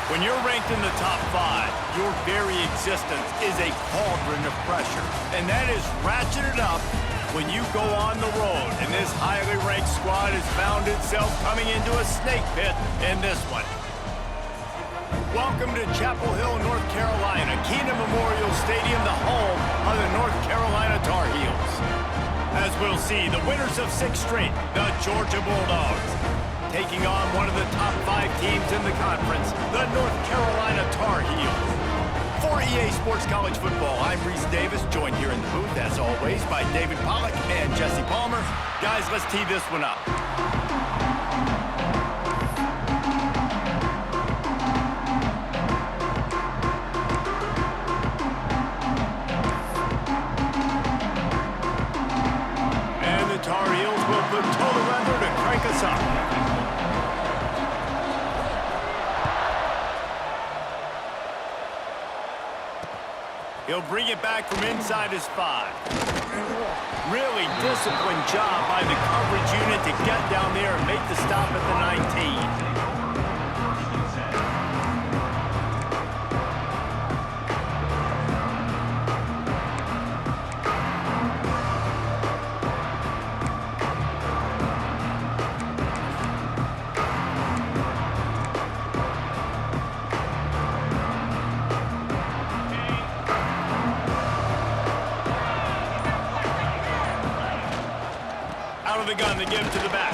When you're ranked in the top 5, your very existence is a cauldron of pressure. And that is ratcheted up when you go on the road. And this highly ranked squad has found itself coming into a snake pit in this one. Welcome to Chapel Hill, North Carolina, Keenan Memorial Stadium, the home of the North Carolina Tar Heels. As we'll see, the winners of 6 straight, the Georgia Bulldogs, taking on one of the top 5 teams in the conference, the North Carolina Tar Heels. For EA Sports College Football, I'm Reese Davis, joined here in the booth, as always, by David Pollack and Jesse Palmer. Guys, let's tee this one up. And the Tar Heels will put total weather to crank us up. He'll bring it back from inside his 5. Really disciplined job by the coverage unit to get down there and make the stop at the 19. The gun to give to the back.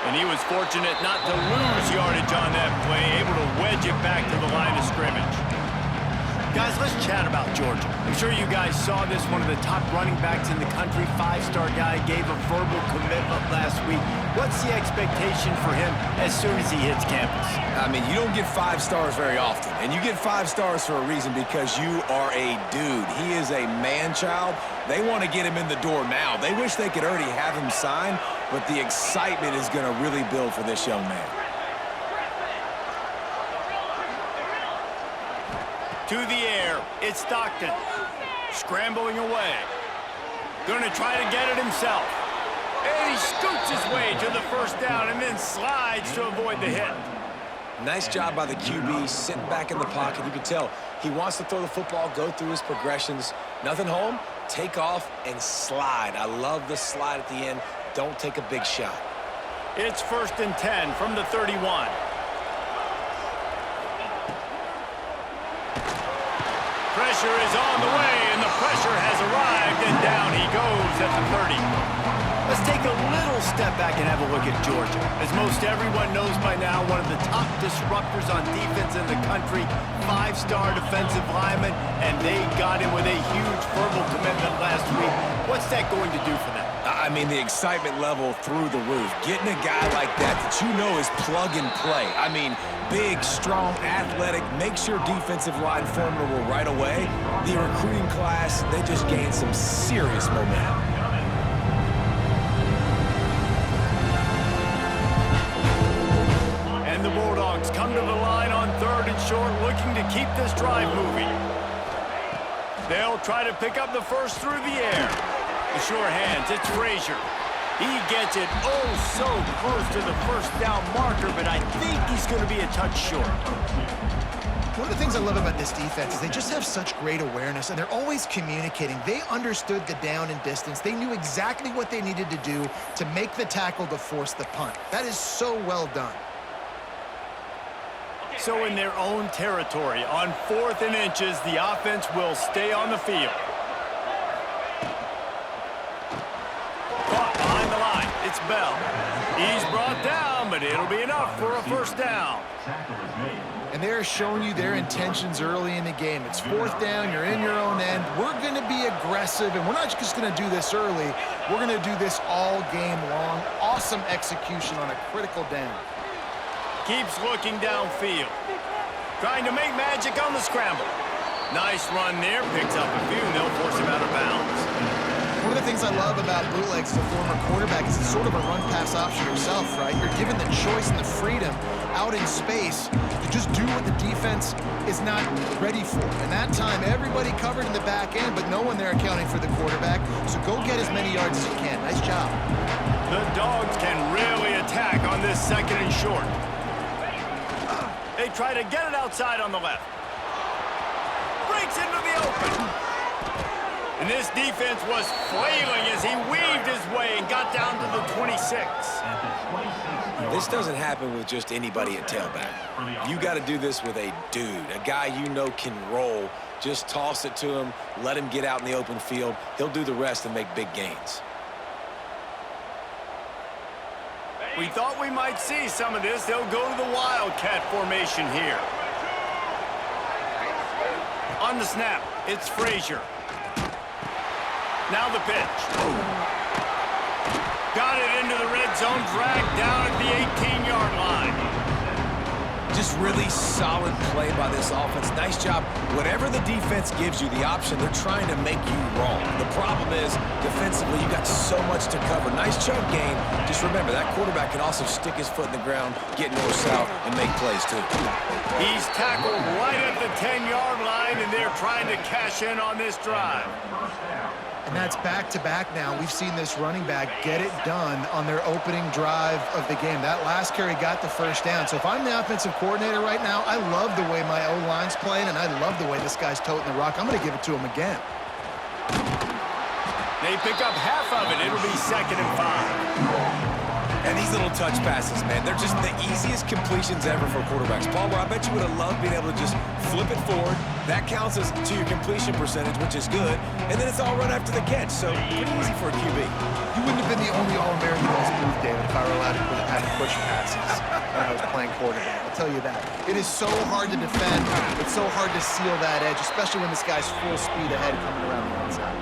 And he was fortunate not to lose yardage on that play, able to wedge it back to the line of scrimmage. Guys, let's chat about Georgia. I'm sure you guys saw this. One of the top running backs in the country, 5-star guy, gave a verbal commitment last week. What's the expectation for him as soon as he hits campus? I mean, you don't get 5 stars very often. And you get 5 stars for a reason, because you are a dude. He is a man-child. They want to get him in the door now. They wish they could already have him signed, but the excitement is going to really build for this young man. To the air, it's Stockton. Scrambling away. Gonna try to get it himself. And he scoots his way to the first down and then slides to avoid the hit. Nice job by the QB, sitting back in the pocket. You can tell he wants to throw the football, go through his progressions. Nothing home, take off and slide. I love the slide at the end. Don't take a big shot. It's 1st and 10 from the 31. Pressure is on the way, and the pressure has arrived, and down he goes at the 30. Let's take a little step back and have a look at Georgia. As most everyone knows by now, one of the top disruptors on defense in the country, 5-star defensive lineman, and they got him with a huge verbal commitment last week. What's that going to do for them? I mean, the excitement level through the roof. Getting a guy like that you know is plug and play. I mean, big, strong, athletic, makes your defensive line formidable right away. The recruiting class, they just gained some serious momentum. And the Bulldogs come to the line on 3rd and short, looking to keep this drive moving. They'll try to pick up the first through the air. The sure hands, it's Frazier. He gets it so close to the first down marker, but I think he's going to be a touch short. One of the things I love about this defense is they just have such great awareness, and they're always communicating. They understood the down and distance. They knew exactly what they needed to do to make the tackle to force the punt. That is so well done. So in their own territory, on 4th and inches, the offense will stay on the field. Caught behind the line, it's Bell. He's brought down, but it'll be enough for a first down. And they're showing you their intentions early in the game. It's 4th down, you're in your own end. We're going to be aggressive, and we're not just going to do this early. We're going to do this all game long. Awesome execution on a critical down. Keeps looking downfield. Trying to make magic on the scramble. Nice run there, picks up a few, and they'll force him out of bounds. One of the things I love about bootlegs as a former quarterback is it's sort of a run-pass option yourself, right? You're given the choice and the freedom out in space to just do what the defense is not ready for. And that time, everybody covered in the back end, but no one there accounting for the quarterback. So go get as many yards as you can. Nice job. The Dogs can really attack on this 2nd and short. They try to get it outside on the left. Breaks into the open. And this defense was flailing as he weaved his way and got down to the 26. This doesn't happen with just anybody at tailback. You got to do this with a dude, a guy you know can roll. Just toss it to him, let him get out in the open field. He'll do the rest and make big gains. We thought we might see some of this. They'll go to the Wildcat formation here. On the snap, it's Frazier. Now the pitch. Got it into the red zone, dragged down at the 18-yard line. Just really solid play by this offense. Nice job. Whatever the defense gives you the option, they're trying to make you wrong. The problem is, defensively, you got so much to cover. Nice chunk gain. Just remember, that quarterback can also stick his foot in the ground, get north-south, and make plays, too. He's tackled right at the 10-yard line, and they're trying to cash in on this drive. And that's back-to-back now. We've seen this running back get it done on their opening drive of the game. That last carry got the first down. So if I'm the offensive coordinator right now, I love the way my O-line's playing, and I love the way this guy's toting the rock. I'm going to give it to him again. They pick up half of it. It'll be 2nd and 5. And these little touch passes, man, they're just the easiest completions ever for quarterbacks. Palmer, I bet you would have loved being able to just flip it forward. That counts as to your completion percentage, which is good. And then it's all run after the catch, so pretty easy for a QB. You wouldn't have been the only All-American in this booth, David, if I were allowed to have push passes when I was playing quarterback. I'll tell you that. It is so hard to defend. It's so hard to seal that edge, especially when this guy's full speed ahead coming around the outside.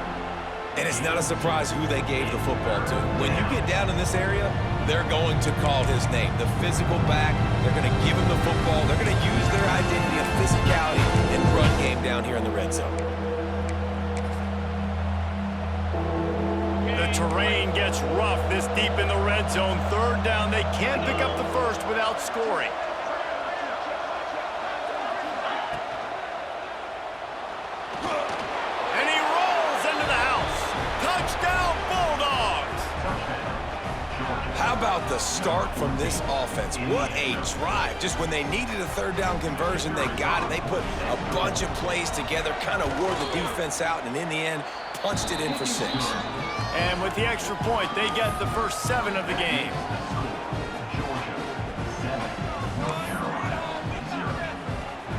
And it's not a surprise who they gave the football to. When you get down in this area, they're going to call his name. The physical back, they're going to give him the football. They're going to use their identity of physicality and run game down here in the red zone. The terrain gets rough this deep in the red zone. 3rd down, they can't pick up the first without scoring. And he rolls into the house. Touchdown, Bulldogs! How about the start from this offense? What a drive. Just when they needed a 3rd down conversion, they got it. They put a bunch of plays together, kind of wore the defense out, and in the end, punched it in for 6. And with the extra point, they get the first 7 of the game.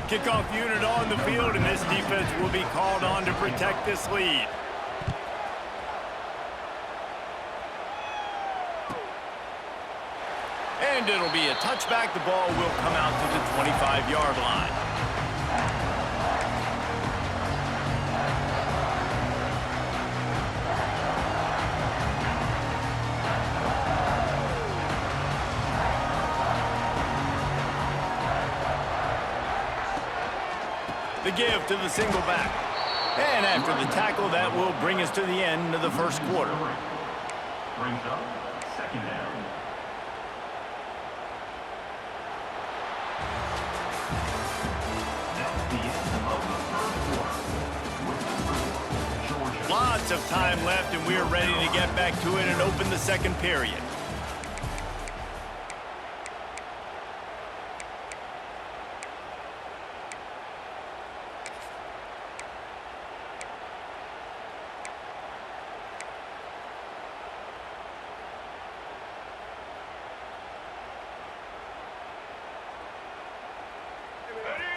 Kickoff unit on the field, and this defense will be called on to protect this lead. And it'll be a touchback. The ball will come out to the 25-yard line. The give to the single back. And after the tackle, that will bring us to the end of the first quarter. Brings up 2nd down. That's the end of the 3rd quarter. With the score, Georgia. Lots of time left, and we are ready to get back to it and open the 2nd period.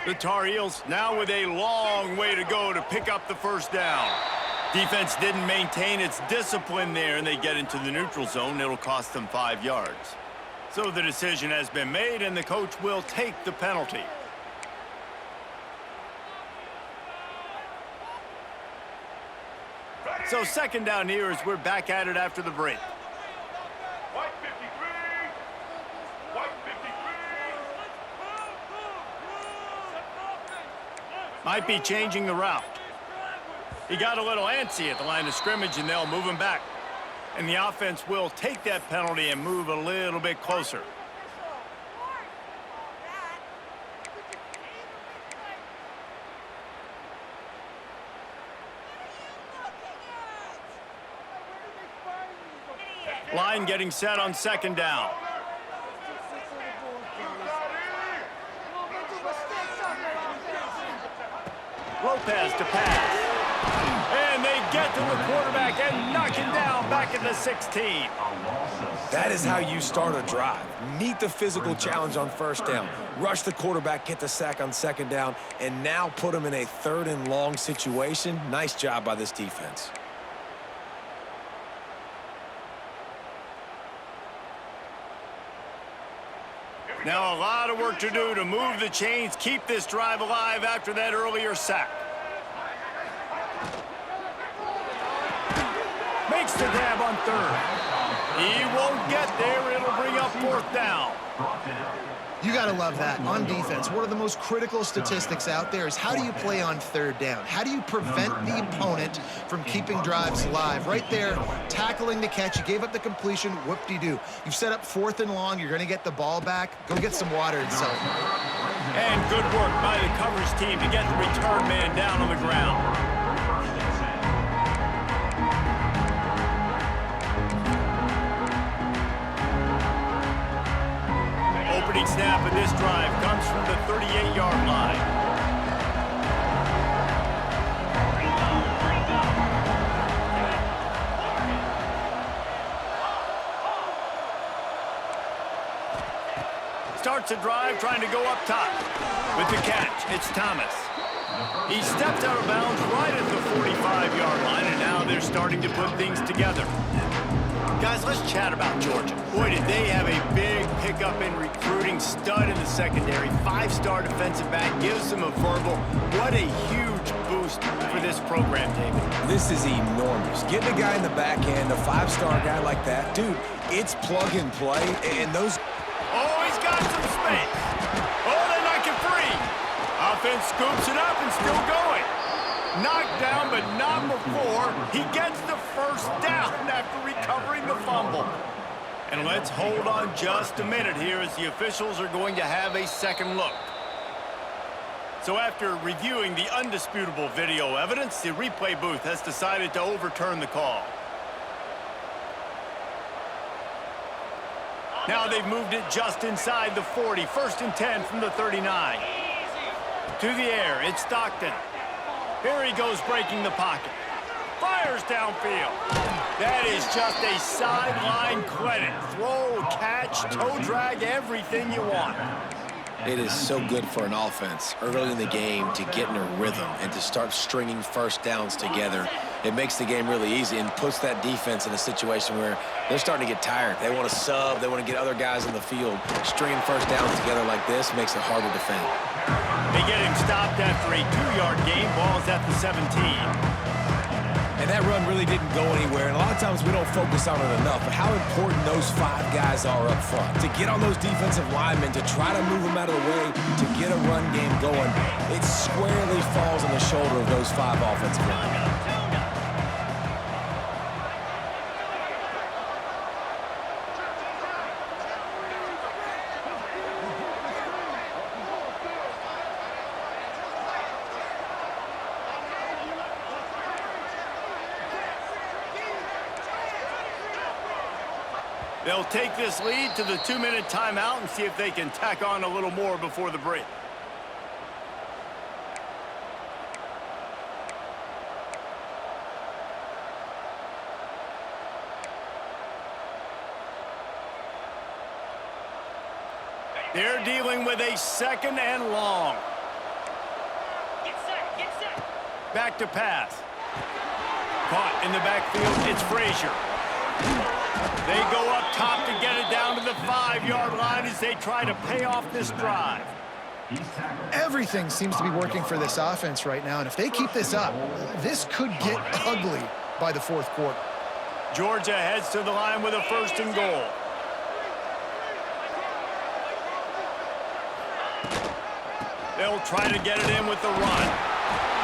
The Tar Heels now with a long way to go to pick up the first down. Defense didn't maintain its discipline there, and they get into the neutral zone. It'll cost them 5 yards. So the decision has been made, and the coach will take the penalty. So 2nd down here as we're back at it after the break. White 53. White 53. Might be changing the route. He got a little antsy at the line of scrimmage, and they'll move him back. And the offense will take that penalty and move a little bit closer. Line getting set on 2nd down. Lopez to pass. And they get to the quarterback and knock him down back at the 16. That is how you start a drive. Meet the physical challenge on first down. Rush the quarterback, get the sack on second down, and now put him in a 3rd and long situation. Nice job by this defense. Now a lot of work to do to move the chains, keep this drive alive after that earlier sack. Makes the grab on 3rd. He won't get there. It'll bring up 4th down. You got to love that. On defense, one of the most critical statistics out there is how do you play on 3rd down? How do you prevent the opponent from keeping drives alive? Right there, tackling the catch. You gave up the completion. Whoop-de-doo. You've set up 4th and long. You're going to get the ball back. Go get some water and celebrate. And good work by the coverage team to get the return man down on the ground. Opening snap of this drive comes from the 38-yard line. Starts a drive trying to go up top. With the catch, it's Thomas. He steps out of bounds right at the 45-yard line, and now they're starting to put things together. Guys, let's chat about Georgia. Boy, did they have a big pickup in recruiting. Stud in the secondary. 5-star defensive back. Gives them a verbal. What a huge boost for this program, David. This is enormous. Getting a guy in the back end, a 5-star guy like that, dude, it's plug and play, and those... Oh, he's got some space. Oh, they knock it free. Offense scoops it up and still going. Knocked down, but not before he gets the 1st down after recovering the fumble. And let's hold on just a minute here as the officials are going to have a second look. So after reviewing the undisputable video evidence, the replay booth has decided to overturn the call. Now they've moved it just inside the 40. 1st and 10 from the 39. To the air, it's Stockton. Here he goes breaking the pocket. Fires downfield. That is just a sideline credit. Throw, catch, toe drag, everything you want. It is so good for an offense early in the game to get in a rhythm and to start stringing 1st downs together. It makes the game really easy and puts that defense in a situation where they're starting to get tired. They want to sub. They want to get other guys in the field. Stringing 1st downs together like this makes it hard to defend. They get him stopped after a 2-yard gain. Ball's at the 17. And that run really didn't go anywhere. And a lot of times we don't focus on it enough. But how important those 5 guys are up front. To get on those defensive linemen, to try to move them out of the way, to get a run game going, it squarely falls on the shoulder of those 5 offensive linemen. They'll take this lead to the 2-minute timeout and see if they can tack on a little more before the break. They're dealing with a 2nd and long. Get set. Back to pass. Caught in the backfield, it's Frazier. They go up top to get it down to the 5-yard line as they try to pay off this drive. Everything seems to be working for this offense right now, and if they keep this up, this could get ugly by the 4th quarter. Georgia heads to the line with a 1st and goal. They'll try to get it in with the run.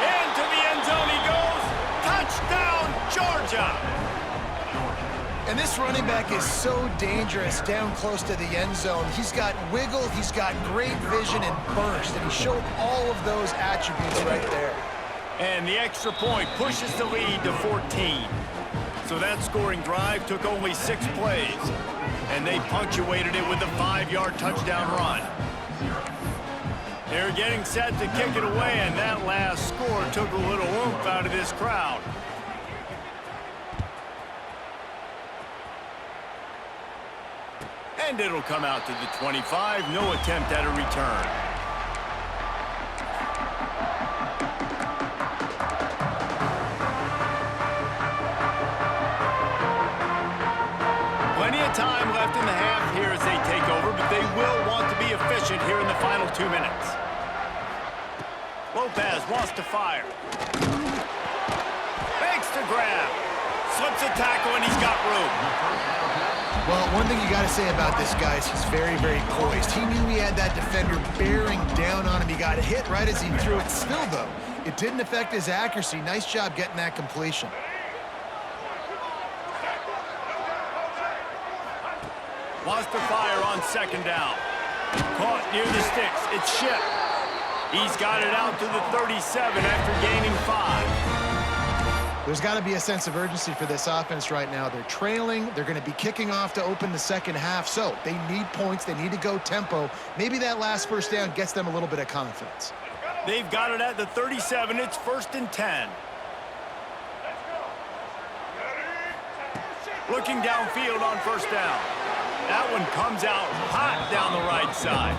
Into the end zone he goes. Touchdown, Georgia! And this running back is so dangerous down close to the end zone. He's got wiggle, he's got great vision and burst, and he showed all of those attributes right there. And the extra point pushes the lead to 14. So that scoring drive took only 6 plays, and they punctuated it with a 5-yard touchdown run. They're getting set to kick it away, and that last score took a little oomph out of this crowd. And it'll come out to the 25. No attempt at a return. Plenty of time left in the half here as they take over, but they will want to be efficient here in the final 2 minutes. Lopez wants to fire. Makes the grab. Slips a tackle, and he's got room. Well, one thing you got to say about this guy is he's very, very poised. He knew he had that defender bearing down on him. He got hit right as he threw it. Still, though, it didn't affect his accuracy. Nice job getting that completion. Wants to fire on second down. Caught near the sticks. It's Shipp. He's got it out to the 37 after gaining 5. There's got to be a sense of urgency for this offense right now. They're trailing. They're going to be kicking off to open the second half. So they need points. They need to go tempo. Maybe that last first down gets them a little bit of confidence. They've got it at the 37. It's 1st and 10. Looking downfield on first down. That one comes out hot down the right side.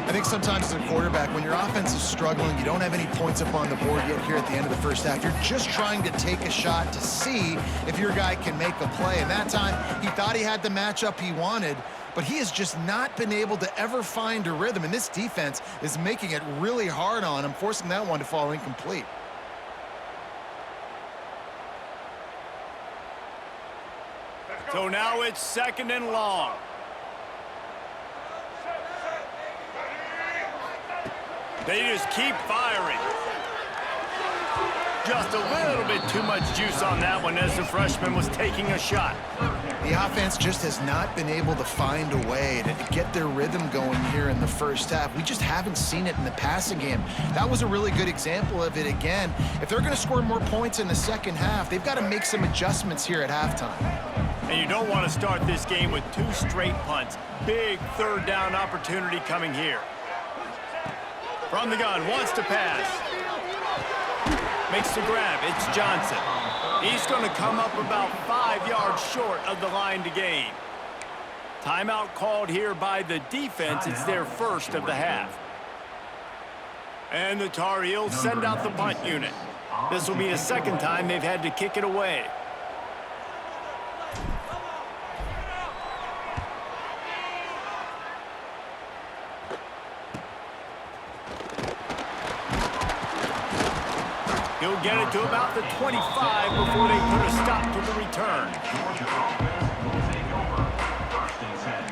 I think sometimes as a quarterback, when your offense is struggling, you don't have any points up on the board yet here at the end of the first half. You're just trying to take a shot to see if your guy can make a play. And that time, he thought he had the matchup he wanted, but he has just not been able to ever find a rhythm. And this defense is making it really hard on him, forcing that one to fall incomplete. So now it's 2nd and long. They just keep firing. Just a little bit too much juice on that one as the freshman was taking a shot. The offense just has not been able to find a way to get their rhythm going here in the first half. We just haven't seen it in the passing game. That was a really good example of it again. If they're going to score more points in the second half, they've got to make some adjustments here at halftime. And you don't want to start this game with 2 straight punts. Big 3rd down opportunity coming here. From the gun, wants to pass. Makes the grab, it's Johnson. He's going to come up about 5 yards short of the line to gain. Timeout called here by the defense. It's their first of the half. And the Tar Heels send out the punt unit. This will be the 2nd time they've had to kick it away. He'll get it to about the 25 before they put a stop to the return. Georgia offense will take over 1st and 10.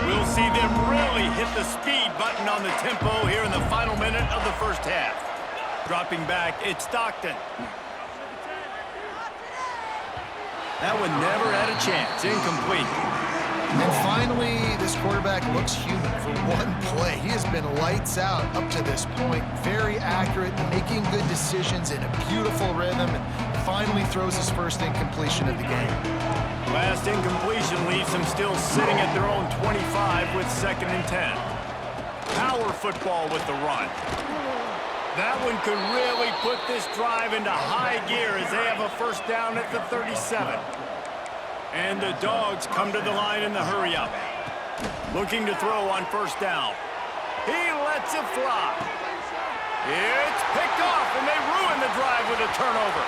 We'll see them really hit the speed button on the tempo here in the final minute of the first half. Dropping back, it's Stockton. That one never had a chance. Incomplete. And finally, this quarterback looks human for one play. He has been lights out up to this point. Very accurate, making good decisions in a beautiful rhythm, and finally throws his first incompletion of the game. Last incompletion leaves them still sitting at their own 25 with 2nd and 10. Power football with the run. That one could really put this drive into high gear as they have a first down at the 37. And the Dogs come to the line in the hurry-up. Looking to throw on first down. He lets it fly. It's picked off, and they ruin the drive with a turnover.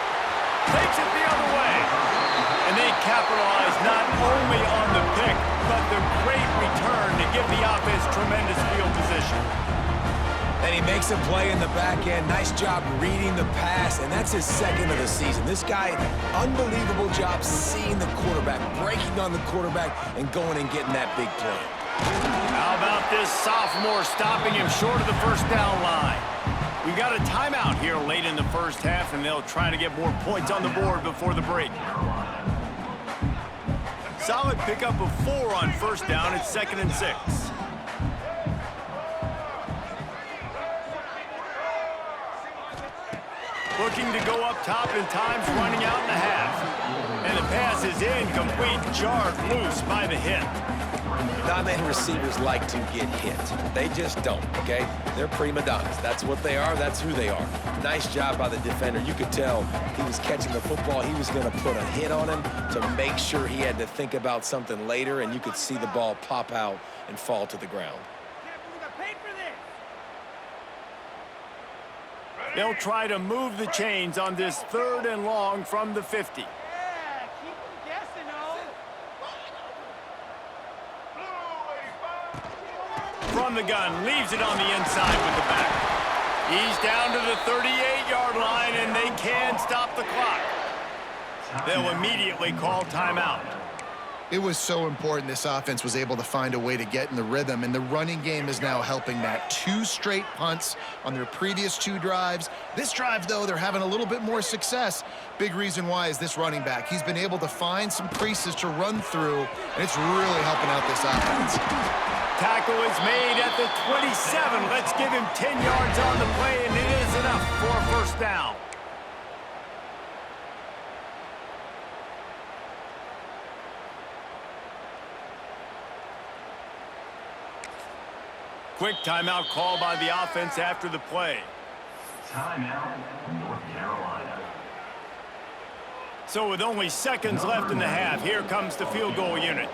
Takes it the other way. And they capitalize not only on the pick, but the great return to give the offense tremendous field position. And he makes a play in the back end. Nice job reading the pass, and that's his 2nd of the season. This guy, unbelievable job seeing the quarterback, breaking on the quarterback, and going and getting that big play. How about this sophomore stopping him short of the first down line? We've got a timeout here late in the first half, and they'll try to get more points on the board before the break. Solid pickup of 4 on first down. It's 2nd and 6. Looking to go up top, and time's running out in the half. And the pass is incomplete, jarred loose by the hit. Not many receivers like to get hit. They just don't, okay? They're prima donnas. That's what they are. That's who they are. Nice job by the defender. You could tell he was catching the football. He was going to put a hit on him to make sure he had to think about something later, and you could see the ball pop out and fall to the ground. They'll try to move the chains on this 3rd and long from the 50. Yeah, keep them guessing, From the gun, leaves it on the inside with the back. He's down to the 38-yard line, and they can stop the clock. They'll immediately call timeout. It was so important this offense was able to find a way to get in the rhythm, and the running game is now helping that. 2 straight punts on their previous 2 drives. This drive, though, they're having a little bit more success. Big reason why is this running back. He's been able to find some creases to run through, and it's really helping out this offense. Tackle is made at the 27. Let's give him 10 yards on the play, and it is enough for a first down. Quick timeout call by the offense after the play. Timeout, North Carolina. So with only seconds left in the half, here comes the field goal unit.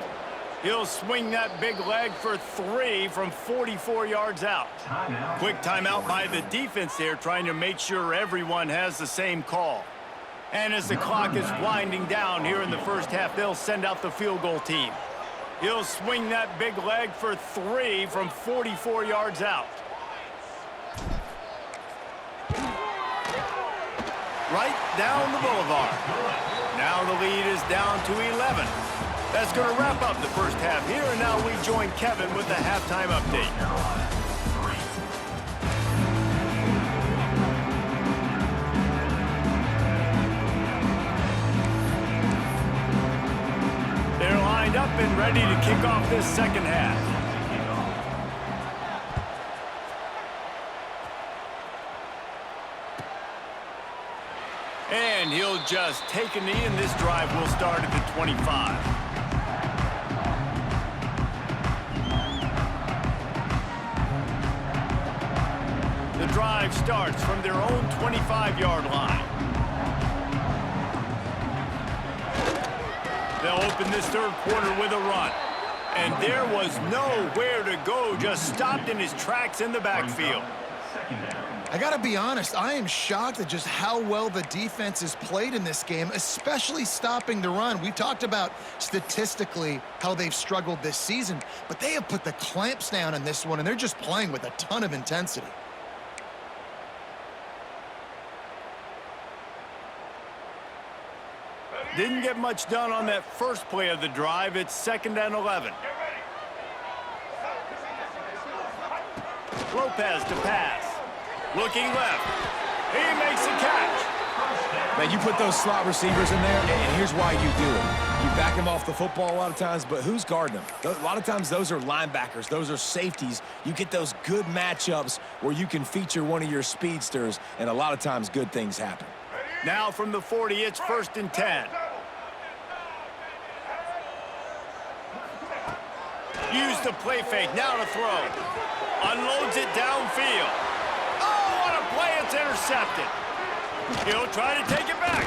He'll swing that big leg for 3 from 44 yards out. Timeout. Quick timeout by the defense there, trying to make sure everyone has the same call. And as the clock is winding down here in the first half, they'll send out the field goal team. He'll swing that big leg for 3 from 44 yards out. Right down the boulevard. Now the lead is down to 11. That's going to wrap up the first half here, and now we join Kevin with the halftime update. They're lined up and ready to kick off this second half. And he'll just take a knee, and this drive will start at the 25. The drive starts from their own 25-yard line. They'll open this third quarter with a run. And there was nowhere to go, just stopped in his tracks in the backfield. I gotta be honest, I am shocked at just how well the defense has played in this game, especially stopping the run. We talked about statistically how they've struggled this season, but they have put the clamps down in this one, and they're just playing with a ton of intensity. Didn't get much done on that first play of the drive. It's 2nd and 11. Lopez to pass. Looking left. He makes a catch. Man, you put those slot receivers in there, and here's why you do it. You back them off the football a lot of times, but who's guarding them? A lot of times those are linebackers. Those are safeties. You get those good matchups where you can feature one of your speedsters, and a lot of times good things happen. Now from the 40, it's 1st and 10. Use the play fake, now to throw. Unloads it downfield. Oh, what a play, it's intercepted. He'll try to take it back.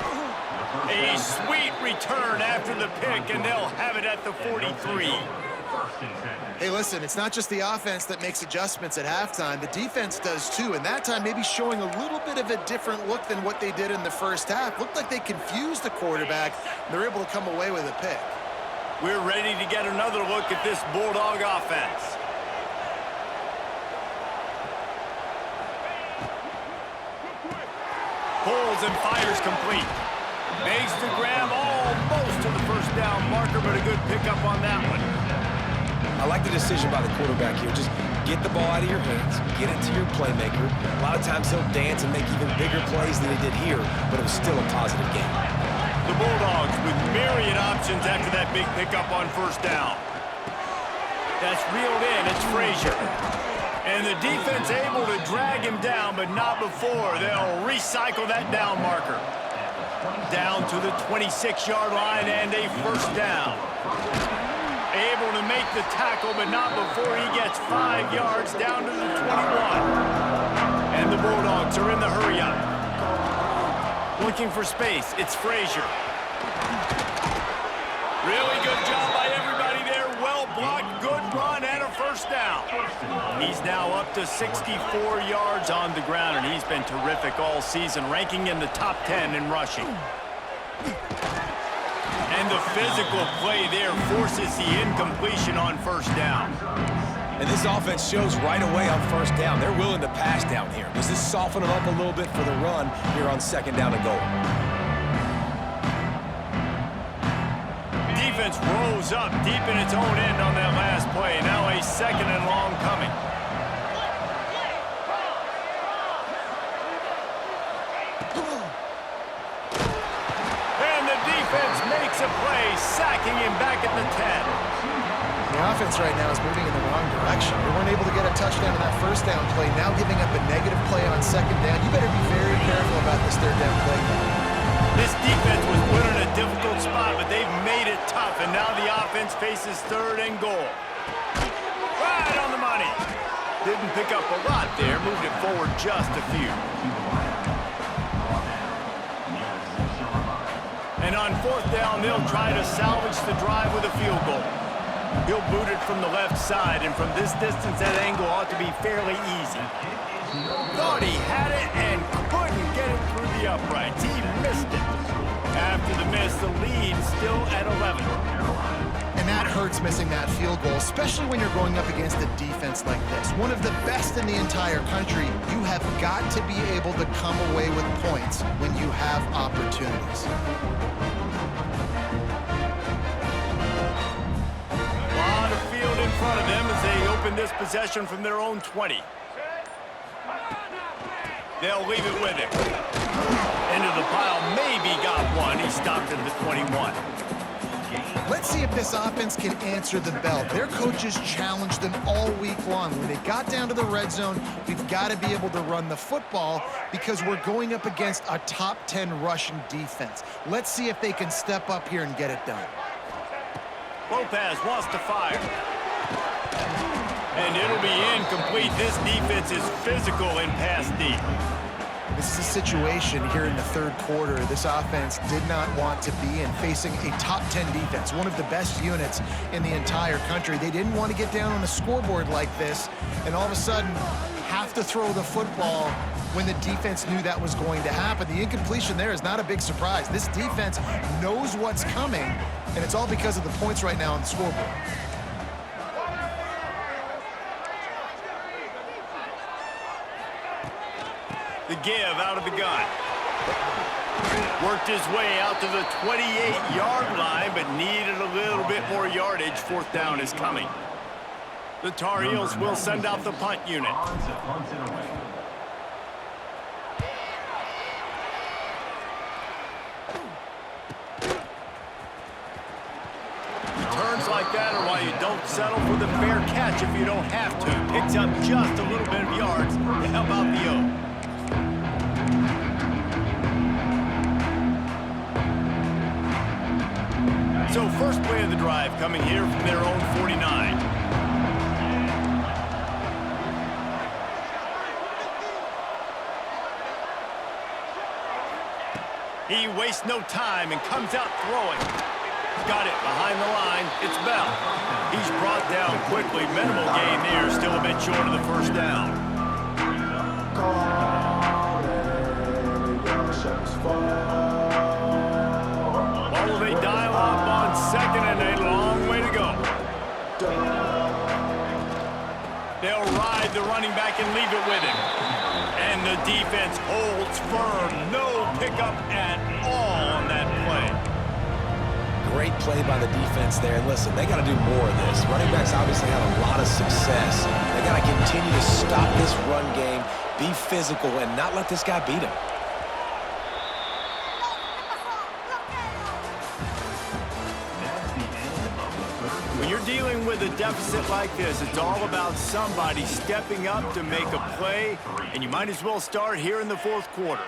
A sweet return after the pick, and they'll have it at the 43. Hey, listen, it's not just the offense that makes adjustments at halftime. The defense does too, and that time maybe showing a little bit of a different look than what they did in the first half. Looked like they confused the quarterback, and they're able to come away with a pick. We're ready to get another look at this Bulldog offense. Pulls and fires complete. Makes the grab almost to the first down marker, but a good pickup on that one. I like the decision by the quarterback here. Just get the ball out of your hands, get it to your playmaker. A lot of times he'll dance and make even bigger plays than he did here, but it was still a positive game. The Bulldogs with myriad options after that big pickup on first down. That's reeled in. It's Frazier. And the defense able to drag him down, but not before. They'll recycle that down marker. Down to the 26-yard line and a first down. Able to make the tackle, but not before he gets 5 yards down to the 21. And the Bulldogs are in the hurry-up. Looking for space, it's Frazier. Really good job by everybody there. Well blocked, good run, and a first down. He's now up to 64 yards on the ground, and he's been terrific all season, ranking in the top 10 in rushing. And the physical play there forces the incompletion on first down. And this offense shows right away on first down. They're willing to pass down here. Does this soften them up a little bit for the run here on second down and goal? Defense rose up deep in its own end on that last play. Now a second and long coming. And the defense makes a play, sacking him back at the 10. The offense right now is moving in the wrong direction. They weren't able to get a touchdown on that first down play. Now giving up a negative play on second down. You better be very careful about this third down play. This defense was put in a difficult spot, but they've made it tough, and now the offense faces third and goal. Right on the money. Didn't pick up a lot there, moved it forward just a few. And on fourth down, they'll try to salvage the drive with a field goal. He'll boot it from the left side, and from this distance, that angle ought to be fairly easy. Thought he had it and couldn't get it through the uprights. He missed it. After the miss, the lead still at 11. And that hurts missing that field goal, especially when you're going up against a defense like this. One of the best in the entire country. You have got to be able to come away with points when you have opportunities. A lot of field in front of them as they open this possession from their own 20. They'll leave it with him. Into the pile, maybe got one. He stopped at the 21. Let's see if this offense can answer the bell. Their coaches challenged them all week long. When they got down to the red zone, we've got to be able to run the football because we're going up against a top 10 Russian defense. Let's see if they can step up here and get it done. Lopez wants to fire. And it'll be incomplete. This defense is physical in pass deep. This is a situation here in the third quarter this offense did not want to be in, facing a top 10 defense, one of the best units in the entire country. They didn't want to get down on a scoreboard like this and all of a sudden have to throw the football when the defense knew that was going to happen. The incompletion there is not a big surprise. This defense knows what's coming, and it's all because of the points right now on the scoreboard. The give out of the gun. Worked his way out to the 28-yard line, but needed a little bit more yardage. Fourth down is coming. The Tar Heels will send out the punt unit. Returns like that are why you don't settle for the fair catch if you don't have to. Picks up just a little bit of yards to help out the O. So first play of the drive coming here from their own 49. He wastes no time and comes out throwing. Got it behind the line. It's Bell. He's brought down quickly. Minimal gain there. Still a bit short of the first down. Oh, they dial up on second and a long way to go. They'll ride the running back and leave it with him. And the defense holds firm. No pickup at all on that play. Great play by the defense there. And listen, they got to do more of this. Running backs obviously had a lot of success. They got to continue to stop this run game, be physical, and not let this guy beat him. When you're dealing with a deficit like this, it's all about somebody stepping up to make a play, and you might as well start here in the fourth quarter.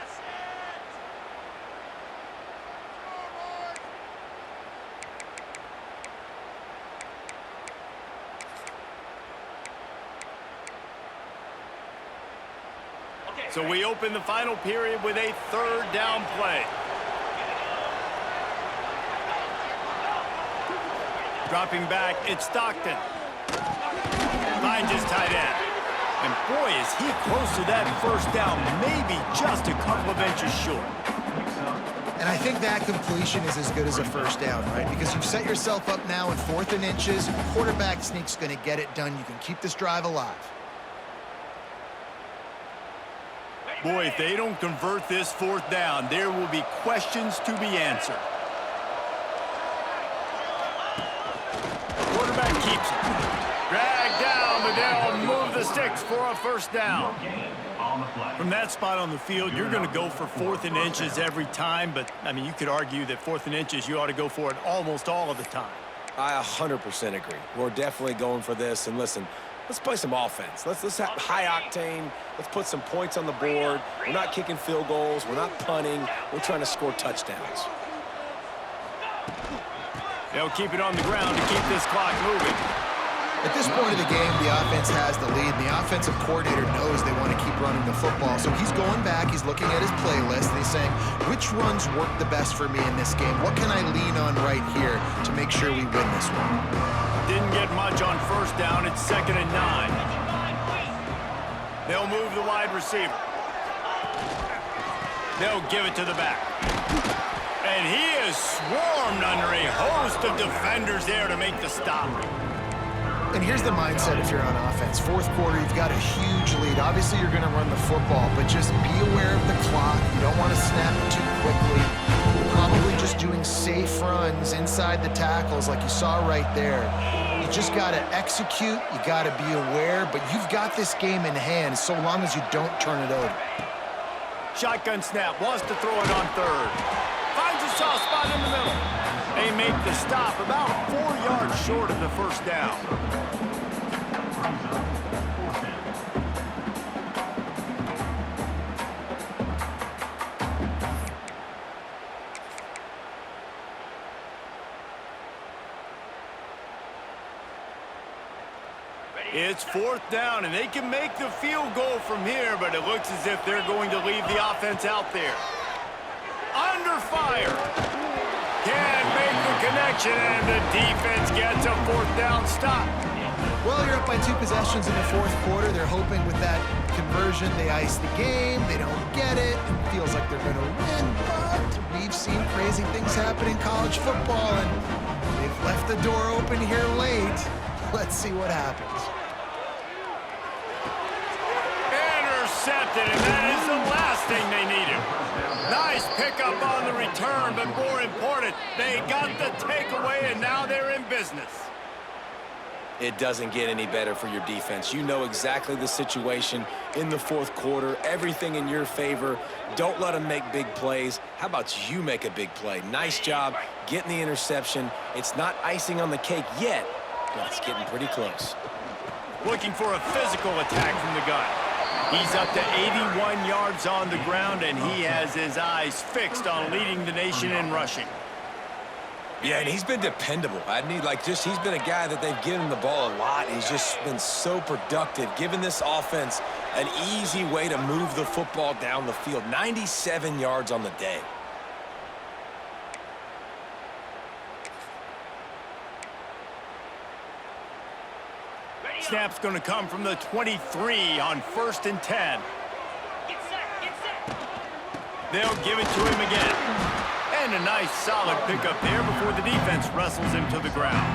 So we open the final period with a third down play. Dropping back, it's Stockton. Finds his tight end. And boy, is he close to that first down, maybe just a couple of inches short. And I think that completion is as good as a first down, right? Because you've set yourself up now in 4th and inches. Quarterback sneak's going to get it done. You can keep this drive alive. Boy, if they don't convert this fourth down, there will be questions to be answered. Quarterback keeps it. Drag down, but they'll move the sticks for a first down. From that spot on the field, you're going to go for 4th and inches every time, but, I mean, you could argue that 4th and inches, you ought to go for it almost all of the time. I 100% agree. We're definitely going for this, and listen, let's play some offense. Let's have high octane. Let's put some points on the board. We're not kicking field goals. We're not punting. We're trying to score touchdowns. They'll keep it on the ground to keep this clock moving. At this point of the game, the offense has the lead, and the offensive coordinator knows they want to keep running the football. So he's going back, he's looking at his playlist, and he's saying, which runs work the best for me in this game? What can I lean on right here to make sure we win this one? Didn't get much on first down. It's 2nd and 9. They'll move the wide receiver. They'll give it to the back. And he is swarmed under a host of defenders there to make the stop. And here's the mindset if you're on offense. 4th quarter, you've got a huge lead. Obviously, you're going to run the football, but just be aware of the clock. You don't want to snap it too quickly. You're probably just doing safe runs inside the tackles like you saw right there. You just got to execute. You got to be aware, but you've got this game in hand so long as you don't turn it over. Shotgun snap, wants to throw it on 3rd. Finds a soft spot in the middle. They make the stop about 4 yards short of the first down. It's 4th down, and they can make the field goal from here, but it looks as if they're going to leave the offense out there. Under fire. Can't make the connection, and the defense gets a 4th down stop. Well, you're up by 2 possessions in the 4th quarter. They're hoping with that conversion they ice the game. They don't get it. It feels like they're going to win, but we've seen crazy things happen in college football, and they've left the door open here late. Let's see what happens. Intercepted, and that is the last thing they needed. Nice pickup on the return, but more important, they got the takeaway, and now they're in business. It doesn't get any better for your defense. You know exactly the situation in the 4th quarter, everything in your favor. Don't let them make big plays. How about you make a big play? Nice job getting the interception. It's not icing on the cake yet, but it's getting pretty close. Looking for a physical attack from the gun. He's up to 81 yards on the ground, and he has his eyes fixed on leading the nation in rushing. Yeah, and he's been dependable. He's been a guy that they've given the ball a lot. He's just been so productive, giving this offense an easy way to move the football down the field. 97 yards on the day. Snap's going to come from the 23 on 1st and 10. They'll give it to him again. And a nice solid pickup there before the defense wrestles him to the ground.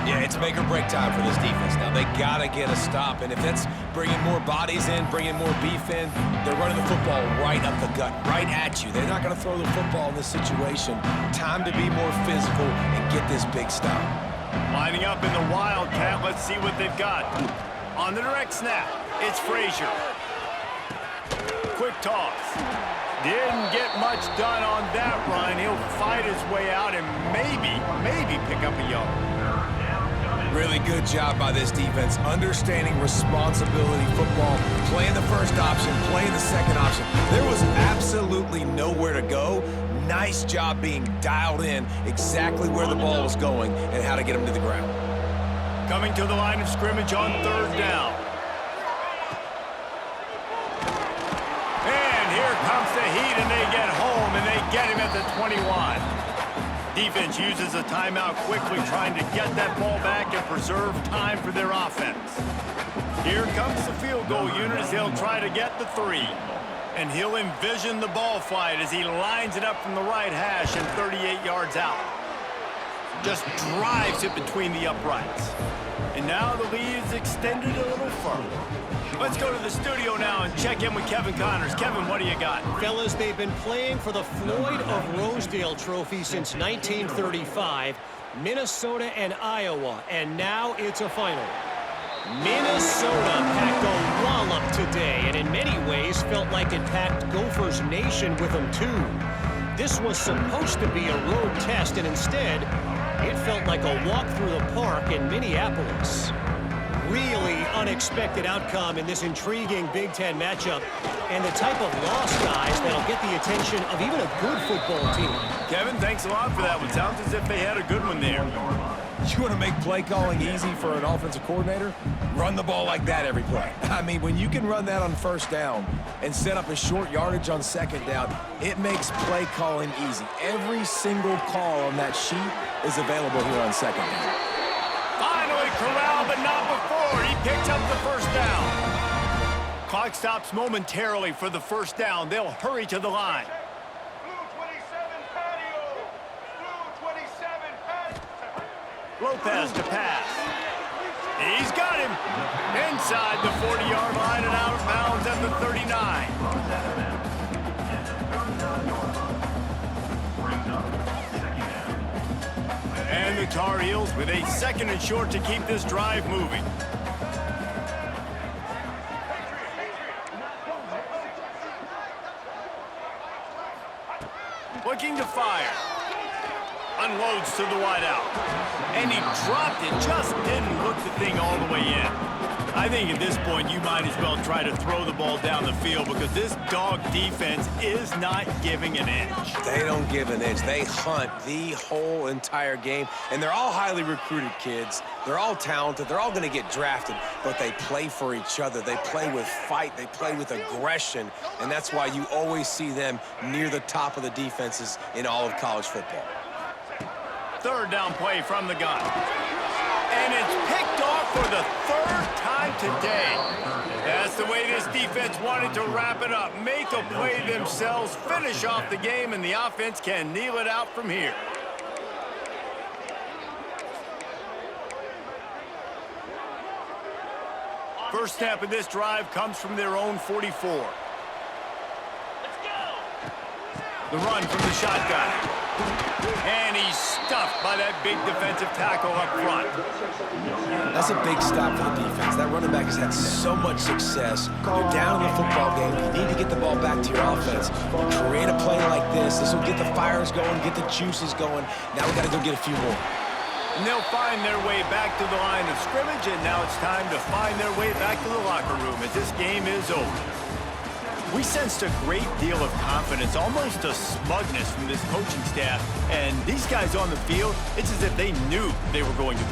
Yeah, it's make or break time for this defense now. They got to get a stop, and if that's bringing more bodies in, bringing more beef in, they're running the football right up the gut, right at you. They're not going to throw the football in this situation. Time to be more physical and get this big stop. Lining up in the Wildcat, let's see what they've got. On the direct snap, it's Frazier. Quick toss. Didn't get much done on that run. He'll fight his way out and maybe pick up a yard. Really good job by this defense, understanding responsibility football, playing the first option, playing the second option. There was absolutely nowhere to go. Nice job being dialed in exactly where the ball was going and how to get them to the ground. Coming to the line of scrimmage on 3rd down. And here comes the heat, and they get home, and they get him at the 21. Defense uses a timeout quickly, trying to get that ball back and preserve time for their offense. Here comes the field goal unit as they'll try to get the 3. And he'll envision the ball flight as he lines it up from the right hash and 38 yards out. Just drives it between the uprights. And now the lead is extended a little further. Let's go to the studio now and check in with Kevin Connors. Kevin, what do you got? Fellas, they've been playing for the Floyd of Rosedale Trophy since 1935, Minnesota and Iowa, and now it's a final. Minnesota packed a wallop today, and in many ways felt like it packed Gophers Nation with them too. This was supposed to be a road test, and instead, it felt like a walk through the park in Minneapolis. Really unexpected outcome in this intriguing Big Ten matchup, and the type of loss, guys, that'll get the attention of even a good football team. Kevin, thanks a lot for that one. Sounds as if they had a good one there. You want to make play calling easy for an offensive coordinator? Run the ball like that every play. I mean, when you can run that on 1st down and set up a short yardage on 2nd down, it makes play calling easy. Every single call on that sheet is available here on 2nd down. Finally corralled, but not before. He picks up the 1st down. Clock stops momentarily for the 1st down. They'll hurry to the line. Lopez to pass. He's got him. Inside the 40-yard line and out of bounds at the 39. And the Tar Heels with a 2nd and short to keep this drive moving. Looking to fire. Unloads to the wideout. And he dropped it. Just didn't look the thing all the way in. I think at this point you might as well try to throw the ball down the field because this dog defense is not giving an inch. They don't give an inch. They hunt the whole entire game. And they're all highly recruited kids. They're all talented. They're all going to get drafted. But they play for each other. They play with fight. They play with aggression. And that's why you always see them near the top of the defenses in all of college football. 3rd down play from the gun. And it's picked off for the 3rd time today. That's the way this defense wanted to wrap it up. Make a play themselves, finish off the game, and the offense can kneel it out from here. First snap of this drive comes from their own 44. The run from the shotgun. And he's stuffed by that big defensive tackle up front. That's a big stop for the defense. That running back has had so much success. You're down in the football game. You need to get the ball back to your offense. You create a play like this. This will get the fires going, get the juices going. Now we got to go get a few more. And they'll find their way back to the line of scrimmage, and now it's time to find their way back to the locker room as this game is over. We sensed a great deal of confidence, almost a smugness from this coaching staff. And these guys on the field, it's as if they knew they were going to win.